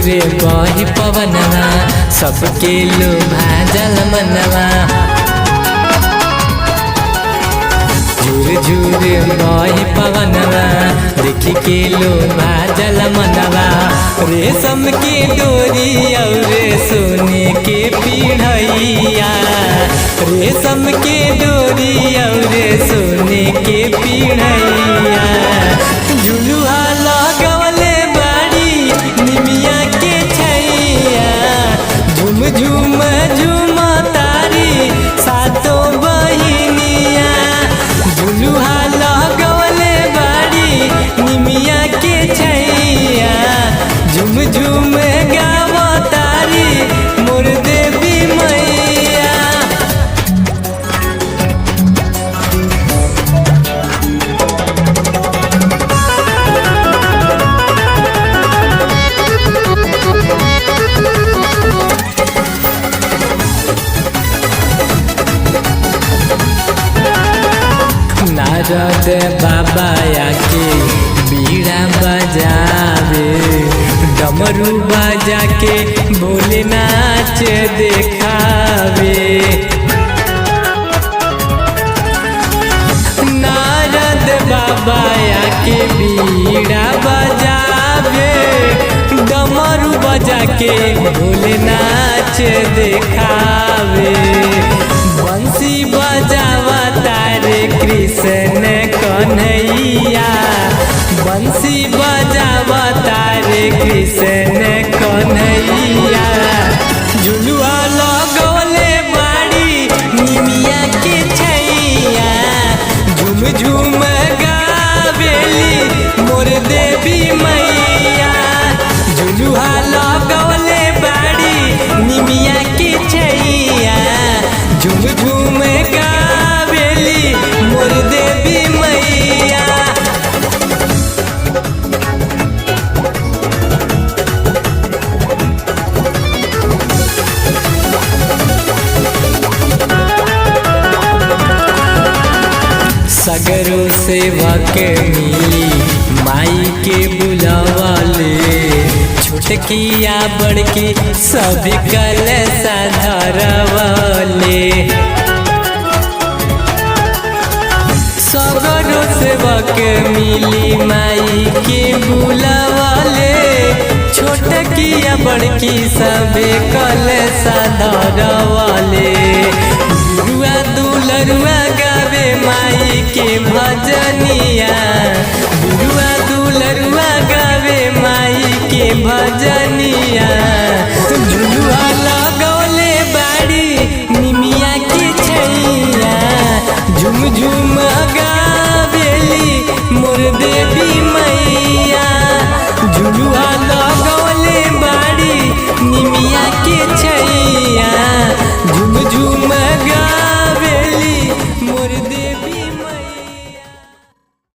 झूरे बही पवनवा सबके लोभा जल मनवा। झूर झूर बही पवनवा देखी के लोभा जल मनवा। रेशम के डोरी और सोने के पीढ़ैया, रेशम के डोरी और सोने के पीढ़ैया। झुलुआ लगवले बाड़ी निमिया के छैया, झुम झुम झुम तारी सातो बहिनिया। झुलुआ लगवले बाड़ी निमिया के छैया, झुम झुम गाव तारी मोर देवी मैया। नारद बाबा आके बीड़ा बजावे, डमरू बजा के भोले नाच देखावे। नारद बाबा आके बीड़ा बजावे, डमरू बजा के भोले नाच देखावे। बंसी बजावा तारे कृष्ण कन्हैया, बंसी बजावा तारे कृष्ण कन्हैया। झुलुआ लगवले बाड़ी निमिया के छैया, झुम झुम गावेली मोर देवी मैया। झुलुआ लगवले बाड़ी निमिया के छैया, झुम झुम गावेली मोर देवी मैया। सगरो सेवक मिली माई के बुलावाले, छोटकिया बड़की सब कलशा धरवाले। सगरो सेवक मिली माई के बुलावाले, छोटकिया बड़की सब कलशा धरवाले। गुरुआ दुलरुआ गावे माई के भजनिया, गुरुआ दुलरुआ गावे माई के भजनिया। झुलुआ लगवले बाड़ी निमिया के छैया, झुम झुम गावेली मोर देवी मैया। झुलुआ